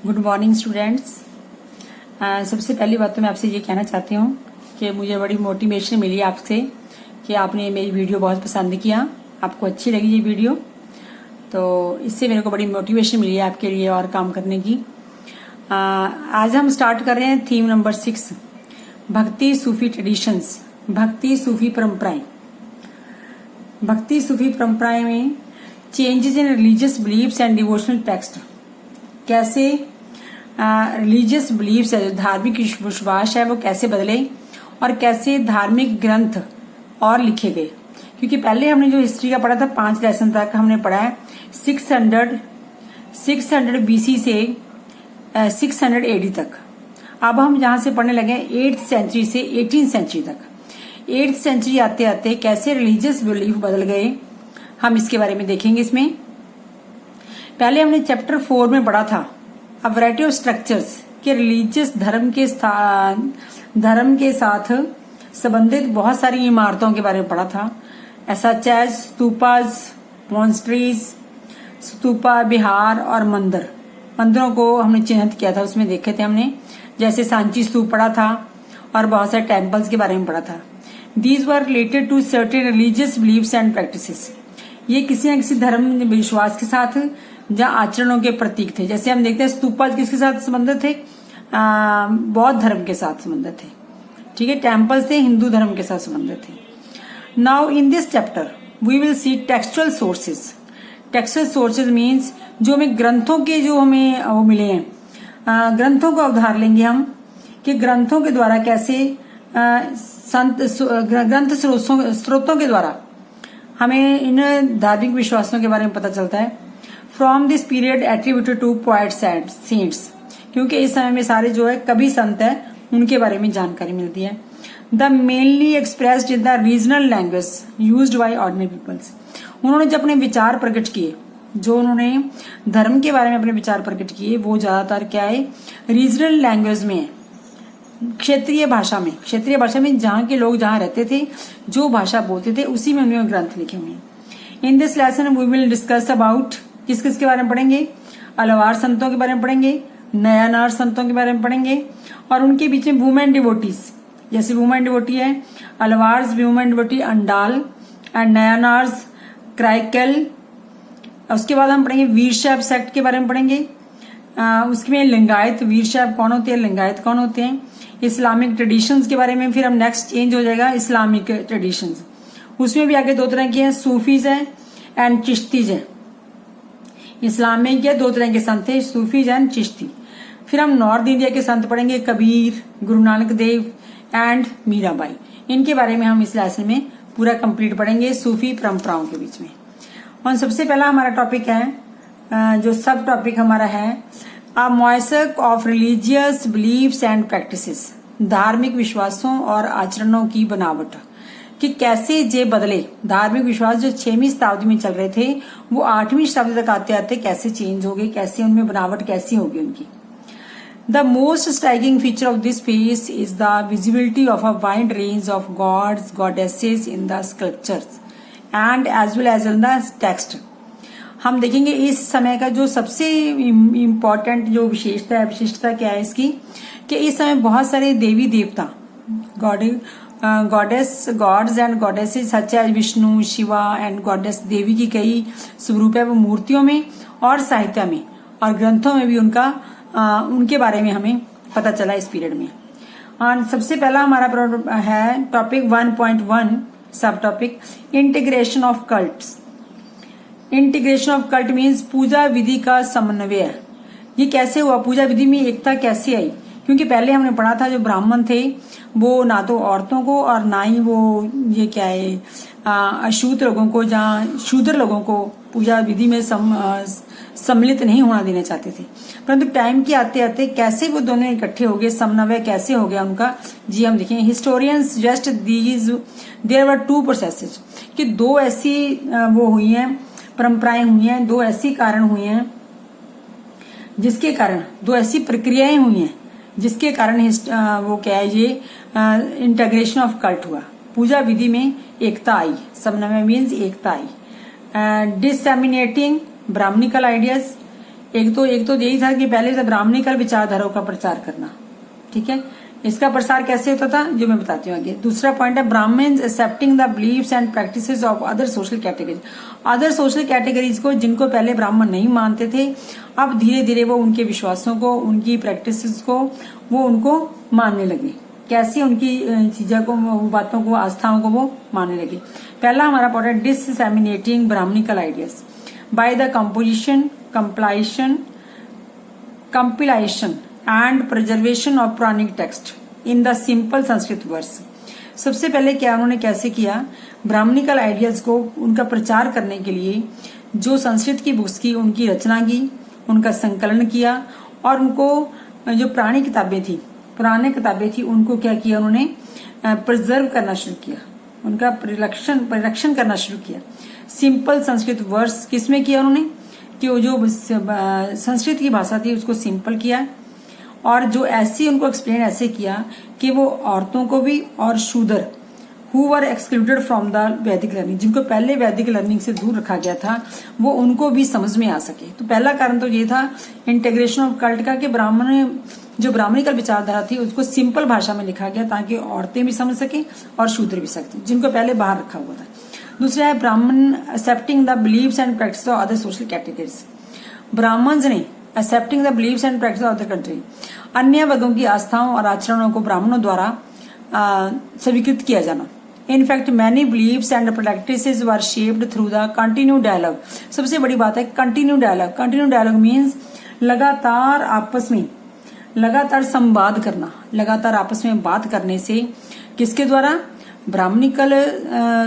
Good morning students. सबसे पहली बात तो मैं आपसे ये कहना चाहती हूँ कि मुझे बड़ी मोटिवेशन मिली आपसे कि आपने मेरी वीडियो बहुत पसंद किया, आपको अच्छी लगी ये वीडियो, तो इससे मेरे को बड़ी मोटिवेशन मिली है आपके लिए और काम करने की। आज हम स्टार्ट कर रहे हैं थीम नंबर 6, भक्ति सूफी ट्रेडिशंस, भक्ति सूफी परंपराएं। भक्ति सूफी परंपराएं में changes in religious beliefs and devotional text, कैसे रिलीजियस बिलीव्स है, धार्मिक विश्वास है, वो कैसे बदले और कैसे धार्मिक ग्रंथ और लिखे गए। क्योंकि पहले हमने जो हिस्ट्री का पढ़ा था 5 लेसन तक हमने पढ़ा है 600 BC से 600 AD तक। अब हम जहां से पढ़ने लगे 8th सेंचुरी से 18th सेंचुरी तक। 8th सेंचुरी आते आते कैसे रिलीजियस बिलीफ बदल गए, हम इसके बारे में देखेंगे। इसमें पहले हमने चैप्टर 4 में पढ़ा था अ वैरायटी ऑफ स्ट्रक्चर्स के रिलीजियस धर्म के साथ संबंधित बहुत सारी इमारतों के बारे में पढ़ा था, ऐसा चैज, स्तूपाज, मॉन्स्ट्रीज, स्तूपा, विहार और मंदिरों को हमने चिन्हित किया था। उसमें देखे थे हमने, जैसे सांची स्तूप पढ़ा था और बहुत सारे टेम्पल्स के बारे में पढ़ा था। These were related to certain religious beliefs and practices, ये किसी न किसी धर्म विश्वास के साथ या आचरणों के प्रतीक थे। जैसे हम देखते हैं स्तूपा किसके साथ संबंधित थे, बौद्ध धर्म के साथ संबंधित थे, ठीक है। टेम्पल्स थे हिंदू धर्म के साथ संबंधित थे। Now in this chapter we will see textual sources. Textual sources means जो हमें ग्रंथों के जो हमें वो मिले हैं, ग्रंथों का उधार लेंगे हम कि ग्रंथों के द्वारा कैसे ग्रंथ स्रोतों के द्वारा हमें इन धार्मिक विश्वासों के बारे में पता चलता है। From this period attributed to poets and saints, क्योंकि इस समय में सारे जो है कवि संत है उनके बारे में जानकारी मिलती है। The mainly expressed in the regional language used by ordinary peoples, उन्होंने जो अपने विचार प्रकट किए, जो उन्होंने धर्म के बारे में अपने विचार प्रकट किए, वो ज्यादातर क्या है, रीजनल लैंग्वेज में है, क्षेत्रीय भाषा में जहाँ के लोग जहाँ रहते थे, जो भाषा बोलते थे, उसी में उन्होंने ग्रंथ लिखे हुए हैं। In this lesson we will discuss about, किस किस के बारे में पढ़ेंगे, अलवार संतों के बारे में पढ़ेंगे, नयानार संतों के बारे में पढ़ेंगे और उनके बीच में वुमेन डिवोटीज, जैसे वुमेन डिवोटी है Alvars women devotee Andal and Nayanars Karaikal. उसके बाद हम पढ़ेंगे वीर शैव सेक्ट के बारे में पढ़ेंगे। उसमें लिंगायत, वीर शैव कौन होते हैं, लिंगायत कौन होते हैं, इस्लामिक ट्रेडिशंस के बारे में। फिर हम नेक्स्ट चेंज हो जाएगा इस्लामिक ट्रेडिशंस, उसमें भी आगे 2 तरह की हैं, सूफीज है एंड चिश्तीज है। इस्लाम में क्या 2 तरह के संत थे, सूफीज एंड चिश्ती। फिर हम नॉर्थ इंडिया के संत पढ़ेंगे, कबीर, गुरु नानक देव एंड मीराबाई। इनके बारे में हम इस लेसन में पूरा कंप्लीट पढ़ेंगे सूफी परंपराओं के बीच में। और सबसे पहला हमारा टॉपिक है, जो सब टॉपिक हमारा है, a mosaic of religious beliefs and practices, धार्मिक विश्वासों और आचरणों की बनावट, कि कैसे ये बदले। धार्मिक विश्वास जो 6वीं शताब्दी में चल रहे थे वो 8वीं शताब्दी तक आते आते कैसे चेंज हो गए, कैसे उनमें बनावट कैसी होगी उनकी। The most striking feature of this phase is the visibility of a wide range of gods goddesses in the sculptures and as well as in the text. हम देखेंगे इस समय का जो सबसे इम्पोर्टेंट जो विशिष्टता क्या है इसकी, कि इस समय बहुत सारे देवी देवता, gods and goddesses such as Vishnu, Shiva and goddess Devi की कई स्वरूप है, वो मूर्तियों में और साहित्य में और ग्रंथों में भी उनके बारे में हमें पता चला इस पीरियड में। और सबसे पहला हमारा है topic 1.1 sub topic, integration of cults. Integration of cult means पूजा विधि का समन्वय। ये कैसे हुआ, पूजा विधि में एकता कैसे आई? क्योंकि पहले हमने पढ़ा था जो ब्राह्मण थे वो ना तो औरतों को और ना ही वो ये क्या है अशूद्र लोगों को, जहाँ शूद्र लोगों को पूजा विधि में सम्मिलित नहीं होना देना चाहते थे। परंतु टाइम के आते आते कैसे वो दोनों इकट्ठे हो गए, समन्वय कैसे हो गया उनका, जी हम देखेंगे। Historians just these there were 2 processes, कि 2 ऐसी वो हुई हैं, परंपराएं हुई हैं, 2 ऐसी कारण हुए हैं, जिसके कारण 2 ऐसी प्रक्रियाएं हुई हैं जिसके कारण वो क्या है ये इंटीग्रेशन ऑफ कल्ट हुआ, पूजा विधि में एकता आई, समन्वय मीन्स एकता आई। डिसएमिनेटिंग ब्राह्मणिकल आइडियाज, एक तो यही था कि पहले से ब्राह्मणिकल विचारधाराओं का प्रचार करना, ठीक है। इसका प्रसार कैसे होता था जो मैं बताती हूँ आगे। दूसरा पॉइंट है Brahmins accepting the beliefs and practices of other social categories. Other social categories को, जिनको पहले ब्राह्मण नहीं मानते थे, अब धीरे धीरे वो उनके विश्वासों को, उनकी प्रैक्टिसेस को वो उनको मानने लगे। कैसे उनकी चीजों को, बातों को, आस्थाओं को वो मानने लगे। पहला हमारा पॉइंट है disseminating Brahmanical ideas by the composition, compilation and preservation of Puranic text in the simple Sanskrit verse। सबसे पहले क्या उन्होंने कैसे किया, ब्राह्मणिकल आइडियाज को उनका प्रचार करने के लिए जो संस्कृत की बुक्स की उनकी रचना की, उनका संकलन किया और उनको जो पुरानी किताबें थी उनको क्या किया उन्होंने प्रिजर्व करना शुरू किया, उनका परिरक्षण करना शुरू किया। सिंपल संस्कृत वर्स किसमें किया उन्होंने कि वो जो संस्कृत की भाषा थी उसको सिंपल किया और जो ऐसी उनको एक्सप्लेन ऐसे किया कि वो औरतों को भी और शूद्र who were excluded from the वैदिक लर्निंग, जिनको पहले वैदिक लर्निंग से दूर रखा गया था, वो उनको भी समझ में आ सके। तो पहला कारण तो ये था इंटीग्रेशन ऑफ कल्ट का कि जो ब्राह्मणिकल विचारधारा थी उसको सिंपल भाषा में लिखा गया ताकि औरतें भी समझ सके और शूद्र भी सकते, जिनको पहले बाहर रखा हुआ था। दूसरा है Brahman accepting the beliefs and practice of other social categories. Brahmans ने accepting the beliefs and practice of other country, अन्य वर्गों की आस्थाओं और आचरणों को ब्राह्मणों द्वारा स्वीकृत किया जाना। In fact many beliefs and practices were shaped through the continue dialogue. सबसे बड़ी बात है continue dialogue. Continue dialogue means लगातार आपस में संवाद करना, लगातार आपस में बात करने से, किसके द्वारा, ब्राह्मणिकल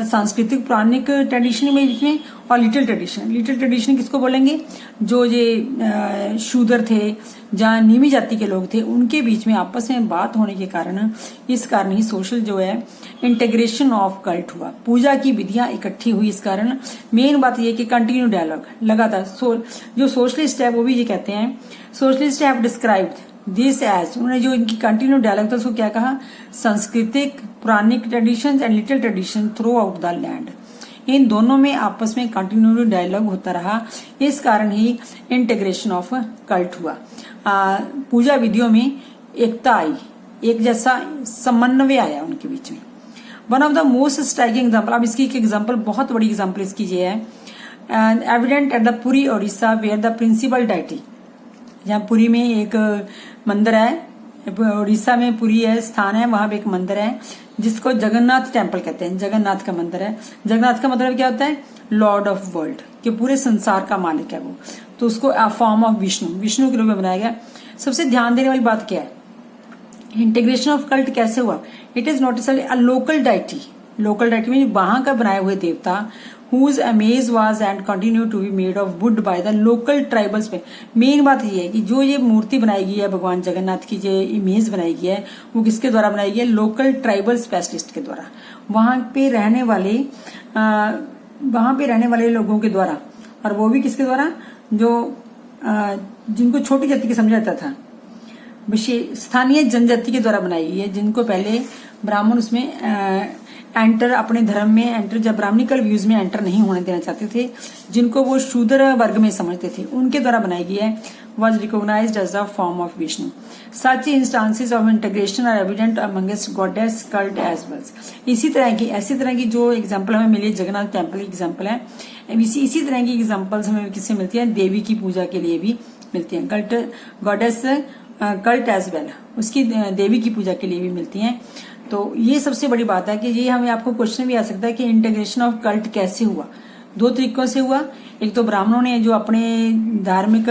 सांस्कृतिक पुराणिक ट्रेडिशन में और लिटिल ट्रेडिशन किसको बोलेंगे, जो ये शूद्र थे, जहाँ नीमी जाति के लोग थे, उनके बीच में आपस में बात होने के कारण, इस कारण ही सोशल जो है इंटीग्रेशन ऑफ कल्ट हुआ, पूजा की विधियां इकट्ठी हुई। इस कारण मेन बात यह कि कंटिन्यू डायलॉग लगातार। जो सोशलिस्ट है वो भी ये कहते हैं, socialist have described this as, उन्होंने जो इनकी कंटिन्यू डायलॉग था उसको क्या कहा, सांस्कृतिक Puranic traditions and little tradition throughout the land. इन दोनों में आपस में कंटिन्यू डायलॉग होता रहा, इस कारण ही इंटीग्रेशन ऑफ कल्ट हुआ। पूजा विधियों में एकता आई, एक जैसा समन्वय आया उनके बीच में। One of the most striking example, अब इसकी एक एग्जाम्पल, बहुत बड़ी एग्जाम्पल इसकी ये है, evident at the Puri Odisha where the principal deity, जहाँ पुरी में एक मंदिर है, उड़ीसा में पुरी है स्थान है, वहां पे एक मंदिर है जिसको जगन्नाथ टेम्पल कहते हैं। जगन्नाथ का मंदिर है। जगन्नाथ का मतलब क्या होता है, लॉर्ड ऑफ वर्ल्ड, कि पूरे संसार का मालिक है वो। तो उसको फॉर्म ऑफ विष्णु के रूप में बनाया गया। सबसे ध्यान देने वाली बात क्या है, इंटीग्रेशन ऑफ कल्ट कैसे हुआ, it is not a local deity. Local deity में वहां का बनाए हुए देवता whose image was and continue to be made of wood by the local tribals पे। मेन बात ये है कि जो ये मूर्ति बनाई गई है, भगवान जगन्नाथ की जो इमेज बनाई गई है, वो किसके द्वारा बनाई गई है, लोकल ट्राइबल स्पेशलिस्ट के द्वारा, वहां पे रहने वाले लोगों के द्वारा। और वो भी किसके द्वारा, जो जिनको छोटी जाति के समझा जाता था, विशेष स्थानीय जनजाति के द्वारा बनाई गई है, जिनको पहले ब्राह्मण उसमें एंटर, अपने धर्म में एंटर, जब ब्राह्मणिकल व्यूज में एंटर नहीं होने देना चाहते थे, जिनको वो शूद्र वर्ग में समझते थे, उनके द्वारा बनाई गई है, was recognized as the form of Vishnu. Such instances of integration are evident amongst goddess cult as well. ऐसी तरह की जो एग्जाम्पल हमें मिली, जगन्नाथ टेम्पल की एग्जाम्पल है, इसी तरह की एग्जाम्पल्स हमें किससे मिलती है, देवी की पूजा के लिए भी मिलती है। गॉडेस कल्ट एज वेल, उसकी देवी की पूजा के लिए भी मिलती हैं। तो ये सबसे बड़ी बात है कि ये हमें आपको क्वेश्चन भी आ सकता है कि इंटीग्रेशन ऑफ कल्ट कैसे हुआ। दो तरीकों से हुआ। एक तो ब्राह्मणों ने जो अपने धार्मिक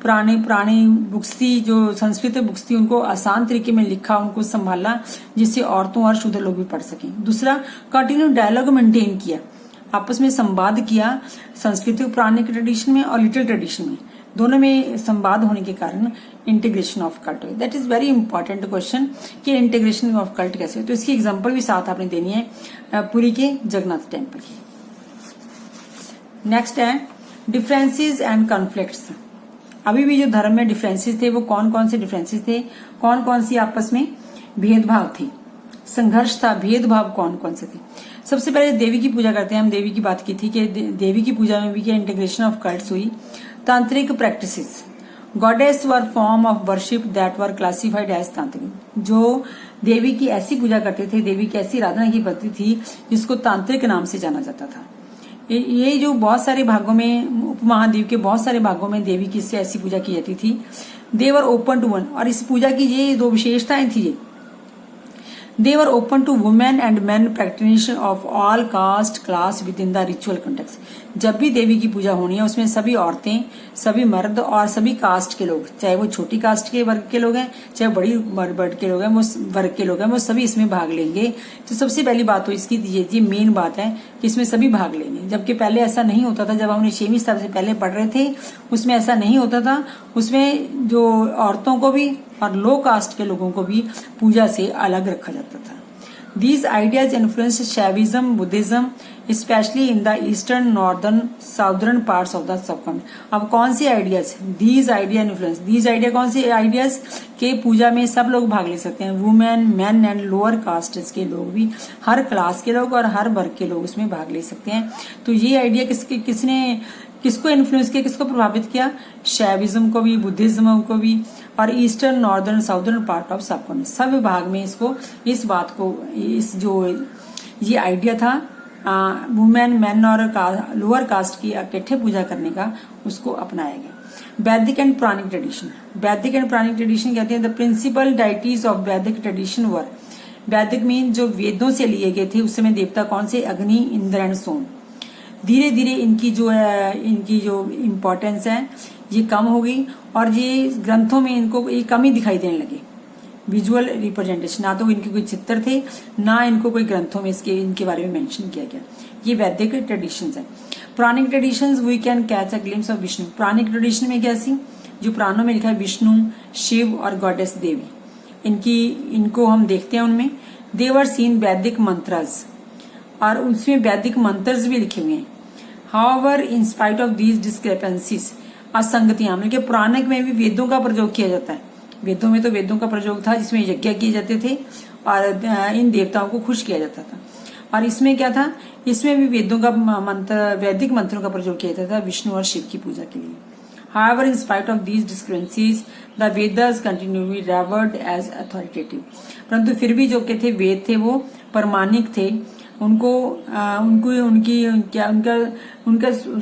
पुरानी बुक्स थी, जो संस्कृत बुक्स थी, उनको आसान तरीके में लिखा, उनको संभाला, जिससे औरतों और शूद्र लोग भी पढ़ सकें। दूसरा, कंटिन्यू डायलॉग मेंटेन किया, आपस में संवाद किया, संस्कृत पुराने ट्रेडिशन में और लिटिल ट्रेडिशन में, दोनों में संवाद होने के कारण इंटीग्रेशन ऑफ कल्ट हुई। That is very important question कि इंटीग्रेशन ऑफ कल्ट कैसे। तो इसकी एग्जांपल भी साथ आपने देनी है पुरी के जगन्नाथ टेम्पल की। नेक्स्ट है डिफरेंसेस एंड कॉन्फ्लिक्ट्स। अभी भी जो धर्म में डिफरेंसेस थे वो कौन कौन से डिफरेंसेस थे, कौन कौन सी आपस में भेदभाव थे, संघर्ष था, भेदभाव कौन कौन से थे। सबसे पहले देवी की पूजा करते हैं हम। देवी की बात की थी कि देवी की पूजा में भी क्या इंटीग्रेशन ऑफ कल्ट्स हुई। Tantric practices, goddess were form of worship that were classified as tantric. जो देवी की ऐसी पूजा करते थे, देवी की ऐसी आराधना की पद्धति थी जिसको तांत्रिक नाम से जाना जाता था। ये जो बहुत सारे भागों में, उपमहाद्वीप के बहुत सारे भागों में देवी की इससे ऐसी पूजा की जाती थी। देवर ओपन टू वन, और इस पूजा की ये दो विशेषताएं थी। They were open to women and men practitioners of all caste class within the ritual context। जब भी देवी की पूजा होनी है उसमें सभी औरतें, सभी मर्द और सभी कास्ट के लोग, चाहे वो छोटी कास्ट के वर्ग के लोग हैं, चाहे बड़ी वर्ग के लोग हैं, वो वर्ग के लोग हैं, वो सभी इसमें भाग लेंगे। तो सबसे पहली बात तो इसकी ये मेन बात है कि इसमें सभी भाग लेंगे, जबकि पहले ऐसा नहीं होता था। जब हमने 6वीं स्तर से पहले पढ़ रहे थे उसमें ऐसा नहीं होता था। उसमें जो औरतों को भी और लो कास्ट के लोगों को भी पूजा से अलग रखा जाता था। These ideas influenced Shaivism, Buddhism, especially in the eastern, northern, southern parts of the subcontinent। अब कौन सी ideas? These idea influence, these idea कौन सी आइडियाज के पूजा में सब लोग भाग ले सकते हैं, women, man and lower cast के लोग भी, हर क्लास के लोग और हर वर्ग के लोग उसमें भाग ले सकते हैं। तो ये आइडिया किसने किसको इन्फ्लुएंस किया, किसको प्रभावित किया? शैविज्म को भी, बुद्धिज्म को भी, और eastern, northern, southern part of subcontinent, सब भाग में इसको, इस बात को, इस जो ये आइडिया था वुमेन, मैन और लोअर कास्ट की इकट्ठे पूजा करने का, उसको अपनाया गया। वैदिक एंड पुराणिक ट्रेडिशन, वैदिक एंड पुराणिक ट्रेडिशन कहते हैं द प्रिंसिपल डाइटीज ऑफ वैदिक ट्रेडिशन वर, वैदिक मीन जो वेदों से लिए गए थे उस समय देवता कौन से? अग्नि, इंद्र एंड सोम। धीरे धीरे इनकी जो इम्पोर्टेंस है ये कम हो गई और ये ग्रंथों में इनको ये कम ही दिखाई देने लगे। विजुअल रिप्रेजेंटेशन, ना तो इनके कोई चित्र थे, ना इनको कोई ग्रंथों में इनके बारे में मेंशन किया गया। ये वैदिक ट्रेडिशंस है। Puranic traditions we can catch a glimpse of Vishnu. Puranic tradition में क्या सी, जो पुराणों में लिखा है विष्णु, शिव और गॉडेस देवी, इनको हम देखते हैं उनमें। देवर सीन वैदिक मंत्रस, और उसमें वैदिक मंत्रस भी लिखे हुए हैं। However in spite of these discrepancies, असंगतियां, मतलब पुराणिक में भी वेदों का प्रयोग किया जाता है। वेदों में तो वेदों का प्रयोग था जिसमें यज्ञ किए जाते थे और इन देवताओं को खुश किया जाता था। और इसमें क्या था, इसमें भी वेदों का मंत्र, वैदिक मंत्रों का प्रयोग किया जाता था विष्णु और शिव की पूजा के लिए। However, in spite of these discrepancies, the Vedas continue to be revered as authoritative। परंतु फिर भी जो के थे वेद थे वो प्रमाणिक थे, उनका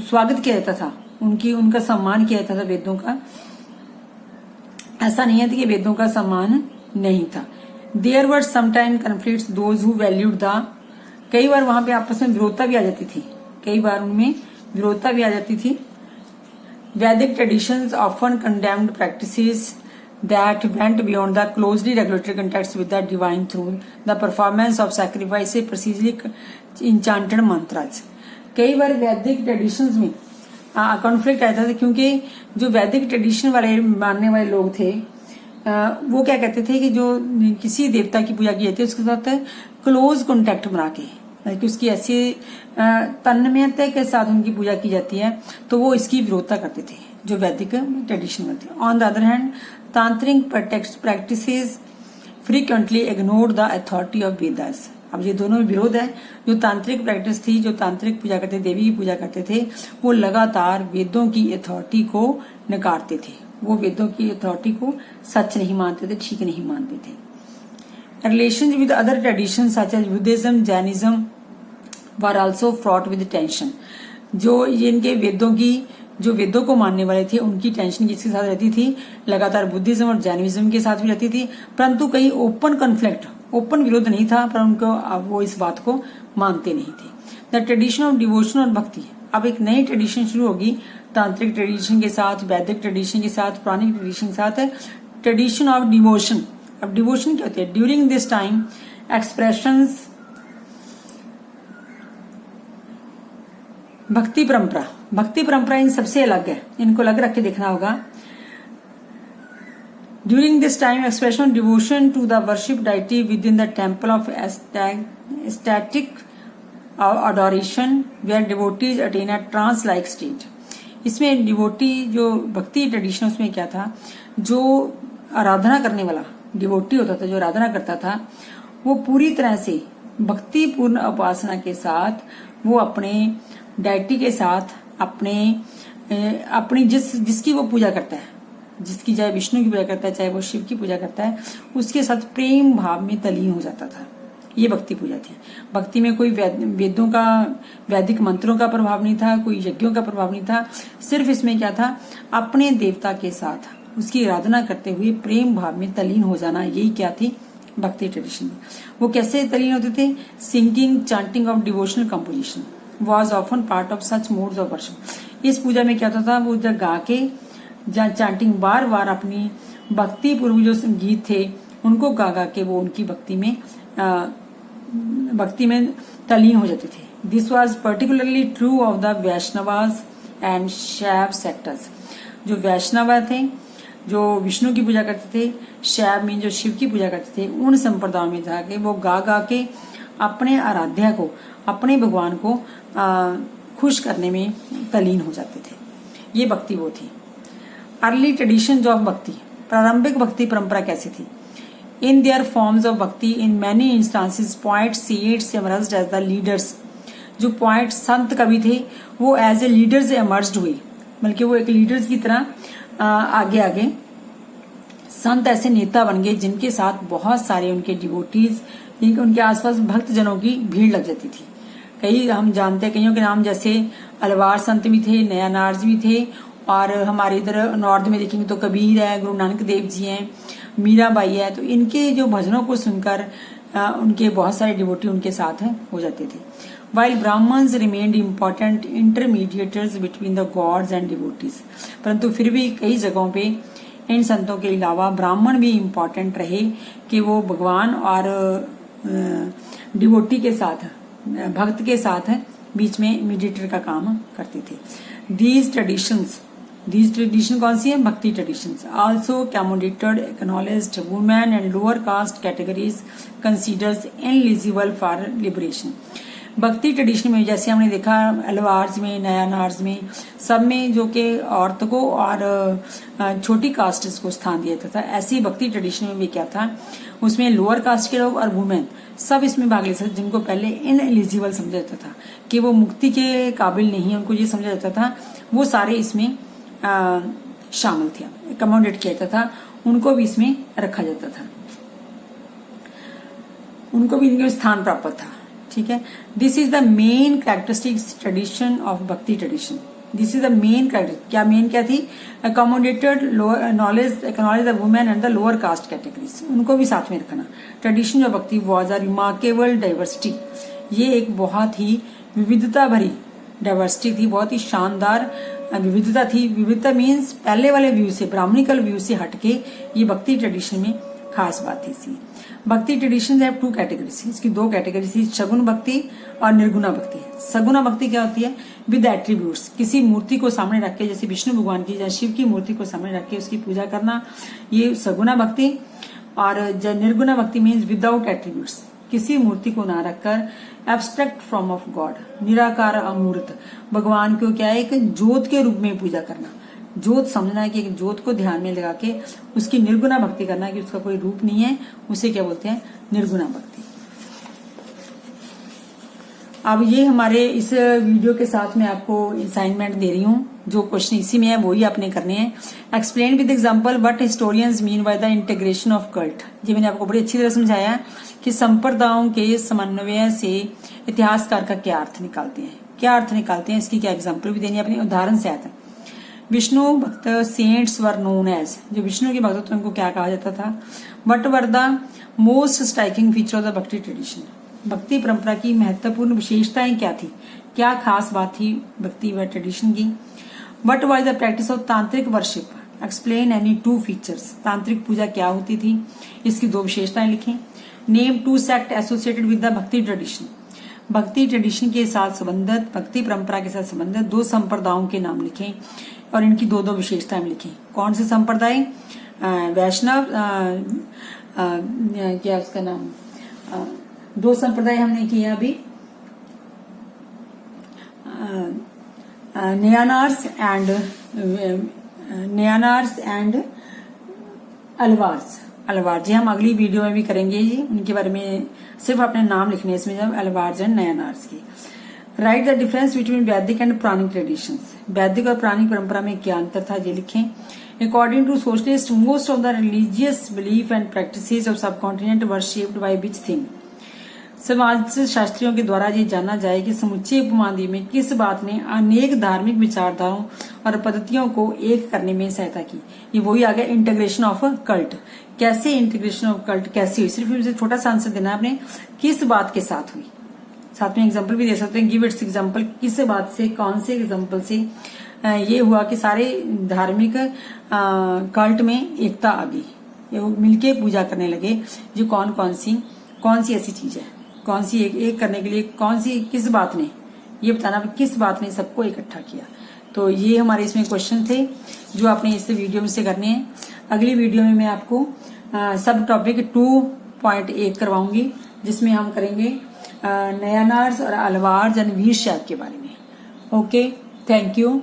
स्वागत किया जाता था, उनका सम्मान किया जाता था वेदों का। ऐसा नहीं है कि वेदों का सम्मान नहीं था। There were sometime conflicts those who valued the, कई बार वहां पे आपस में विरोधता भी आ जाती थी, कई बार उनमें विरोधता भी आ जाती थी। वैदिक traditions often condemned practices that went beyond the closely regulated context with the divine through the performance of sacrifices, precisely enchanted mantras। कई बार वैदिक ट्रेडिशंस में कॉन्फ्लिक्ट आता था, क्योंकि जो वैदिक ट्रेडिशन वाले मानने वाले लोग थे वो क्या कहते थे कि जो किसी देवता की पूजा की जाती है उसके साथ क्लोज कॉन्टेक्ट बना के, कि उसकी ऐसी तन्मयता के साथ उनकी पूजा की जाती है, तो वो इसकी विरोधता करते थे जो वैदिक ट्रेडिशन में थे। ऑन द अदर हैंड तांत्रिक practices frequently ignore the authority of Vedas. अब ये दोनों में विरोध है। जो तांत्रिक प्रैक्टिस थी, जो तांत्रिक पूजा करते, देवी की पूजा करते थे, वो लगातार वेदों की अथॉरिटी को नकारते थे, वो वेदों की अथॉरिटी को सच नहीं मानते थे, ठीक नहीं मानते थे। Relation with other tradition such as Buddhism, Jainism were also fraught with tension. जो ये इनके वेदों की, जो वेदों को मानने वाले थे, उनकी टेंशन किसके साथ रहती थी? लगातार बुद्धिज्म और जैनिज्म के साथ भी रहती थी, परंतु कहीं ओपन कॉन्फ्लिक्ट, ओपन विरोध नहीं था, पर उनको वो इस बात को मानते नहीं थे। द ट्रेडिशन ऑफ डिवोशन और भक्ति, अब एक नई ट्रेडिशन शुरू होगी तांत्रिक ट्रेडिशन के साथ, वैदिक ट्रेडिशन के साथ, पुरानी ट्रेडिशन के साथ, ट्रेडिशन ऑफ डिवोशन। अब डिवोशन क्या होती है? ड्यूरिंग दिस टाइम एक्सप्रेशंस, भक्ति परंपरा, भक्ति परंपरा इन सबसे अलग है, इनको अलग रख के देखना होगा। During this time expression of devotion to the worship deity within the temple of ecstatic adoration where devotees attain a trance like state. इसमें डिवोटी, जो भक्ति ट्रेडिशन, उसमें क्या था, जो आराधना करने वाला डिवोटी होता था, जो आराधना करता था, वो पूरी तरह से भक्तिपूर्ण उपासना के साथ वो अपने डाइटी के साथ, अपने अपनी जिसकी वो पूजा करता है, जिसकी चाहे विष्णु की पूजा करता है चाहे वो शिव की पूजा करता है, उसके साथ प्रेम भाव में तल्लीन हो जाता था। ये भक्ति पूजा थी। भक्ति में कोई वेदों का, वैदिक मंत्रों का प्रभाव नहीं था, कोई यज्ञों का प्रभाव नहीं था। सिर्फ इसमें क्या था, अपने देवता के साथ उसकी आराधना करते हुए प्रेम भाव में तल्लीन हो जाना। यही क्या थी, भक्ति ट्रेडिशन में। वो कैसे तल्लीन होते थे, singing chanting of devotional composition was often part of such modes of worship. इस पूजा में क्या होता था, वो जब गा के चांटिंग बार बार अपनी भक्ति पूर्व जो गीत थे उनको गा गा के वो उनकी भक्ति में तल्लीन हो जाते थे। This was particularly true of the Vaishnavas and शैव सेक्टर्स। जो वैष्णव थे, जो विष्णु की पूजा करते थे, शैव में जो शिव की पूजा करते थे, उन संप्रदायों में जाके वो गा गा के अपने आराध्या को, अपने भगवान को खुश करने में तल्लीन हो जाते थे। ये भक्ति वो थी। अर्ली ट्रेडिशंस ऑफ भक्ति, प्रारंभिक भक्ति परंपरा कैसी थी। In their forms of bhakti in many instances poets saints emerged as the leaders. जो पॉइंट संत कवि थे वो एज ए लीडर्स एमर्ज्ड हुए, बल्कि वो एक लीडर्स की तरह आगे आगे संत ऐसे नेता बन गए जिनके साथ बहुत सारे उनके डिवोटीज, उनके आसपास भक्त जनों की भीड़ लग जाती थी। कई हम जानते हैं, कईयों के नाम जैसे अलवार संत भी थे, नयानार्स भी थे, और हमारे इधर नॉर्थ में देखेंगे तो कबीर है, गुरु नानक देव जी हैं, मीराबाई है। तो इनके जो भजनों को सुनकर उनके बहुत सारे डिवोटी उनके साथ हो जाते थे। While Brahmans remained important intermediators between the gods and devotees, परंतु फिर भी कई जगहों पे इन संतों के अलावा ब्राह्मण भी इम्पोर्टेंट रहे कि वो भगवान और डिवोटी के साथ, भक्त के साथ बीच में मीडिएटर का काम करते थे। दीज ट्रेडिशन कौन सी है, bhakti traditions also accommodated acknowledged women and lower caste categories considers ineligible for liberation. Bhakti tradition में जैसे हमने देखा अलवार्स में, नयानार्स में, सब में जो कि औरत को और छोटी कास्ट को स्थान दिया था, ऐसी भक्ति ट्रेडिशन में भी क्या था, उसमें लोअर कास्ट के लोग और वुमेन सब इसमें भाग ले सकते, जिनको पहले इनएलिजिबल समझा जाता था कि वो मुक्ति के काबिल नहीं है, उनको ये समझा जाता था, वो सारे इसमें शामिल थे, कमोडेट किया जाता था, उनको भी इसमें रखा जाता था, उनको भी इनके स्थान प्राप्त था। ठीक है, this is the main characteristics tradition of bhakti tradition. This is the main character. क्या मेन क्या थी, accommodated knowledge acknowledge the women and the lower caste categories, उनको भी साथ में रखना। Tradition of bhakti was a remarkable diversity, ये एक बहुत ही विविधता भरी डाइवर्सिटी थी, बहुत ही शानदार विविधता थी। विविधता मीन्स पहले वाले व्यू से, ब्राह्मणिकल व्यू से हटके ये भक्ति ट्रेडिशन में खास बात थी सी। भक्ति ट्रेडिशन हैव टू कैटेगरीज, इसकी दो कैटेगरी थी, सगुण भक्ति और निर्गुणा भक्ति। सगुणा भक्ति क्या होती है, विद एट्रीब्यूट्स, किसी मूर्ति को सामने रख के, जैसे विष्णु भगवान की या शिव की मूर्ति को सामने रख के उसकी पूजा करना, ये सगुणा भक्ति। और निर्गुणा भक्ति मीन्स विदाउट एट्रीब्यूट्स, किसी मूर्ति को ना रखकर एब्स्ट्रैक्ट फॉर्म ऑफ गॉड, निराकार अमूर्त भगवान को क्या है, एक ज्योत के रूप में पूजा करना। ज्योत समझना है कि एक ज्योत को ध्यान में लगा के उसकी निर्गुणा भक्ति करना है कि उसका कोई रूप नहीं है, उसे क्या बोलते हैं, निर्गुणा भक्ति। अब ये हमारे इस वीडियो के साथ मैं आपको असाइनमेंट दे रही हूँ, जो क्वेश्चन इसी में है वही आपने करने हैं। Explain with example what historians mean by the integration of cult. ये मैंने आपको बड़ी अच्छी तरह समझाया कि संप्रदायों के समन्वय से इतिहासकार का क्या अर्थ निकालते हैं, क्या अर्थ निकालते हैं, इसकी क्या एग्जाम्पल भी देनी है, अपने उदाहरण से आता है। विष्णु भक्त सेंट्स वर नोन एज, जो विष्णु के भक्त थे उनको क्या कहा जाता था। What were the most striking feature of the bhakti tradition, भक्ति परंपरा की महत्वपूर्ण विशेषताएं क्या थी, क्या खास बात थी भक्ति व ट्रेडिशन की। What was the practice of tantric worship, explain any two features, तांत्रिक पूजा क्या होती थी, इसकी दो विशेषताएं लिखें। Name two sect associated with the bhakti tradition, bhakti tradition के साथ संबंधित, भक्ति परंपरा के साथ संबंधित दो संप्रदायों के नाम लिखें और इनकी दो दो विशेषताएं लिखें। कौन से संप्रदाय, वैष्णव, क्या उसका नाम, दो संप्रदाय हमने किया अभी, नयानार्स एंड अलवार्स। अलवार जी हम अगली वीडियो में भी करेंगे, जी उनके बारे में सिर्फ अपने नाम लिखने इसमें, जब अलवार्स एंड नयानार्स की। राइट द डिफरेंस बिटवीन वैदिक एंड पौराणिक ट्रेडिशंस। वैदिक और पौराणिक परंपरा में क्या अंतर था, ये लिखें। According to socialist, most of the religious belief and practices of subcontinent were shaped by which theme. समाज शास्त्रियों के द्वारा ये जाना जाए कि समुचे उपमहाद्वीप में किस बात ने अनेक धार्मिक विचारधाराओं और पद्धतियों को एक करने में सहायता की। ये वही आ गया इंटीग्रेशन ऑफ कल्ट। कैसे इंटीग्रेशन ऑफ कल्ट कैसे हुई, सिर्फ इसे छोटा सा आंसर देना है आपने, किस बात के साथ हुई। साथ में एग्जाम्पल भी दे सकते हैं, गिव इट्स एग्जाम्पल, किस बात से, कौन से एग्जाम्पल से ये हुआ कि सारे धार्मिक कल्ट में एकता आ गई, ये मिलके पूजा करने लगे। जो कौन सी ऐसी चीज है, कौन सी एक करने के लिए कौन सी, किस बात ने, ये बताना किस बात ने सबको इकट्ठा किया। तो ये हमारे इसमें क्वेश्चन थे जो आपने इस वीडियो में से करने हैं। अगली वीडियो में मैं आपको सब टॉपिक 2.1 करवाऊंगी, जिसमें हम करेंगे नयानार्स और अलवार्स एंड वीर शैव के बारे में। Okay, thank you.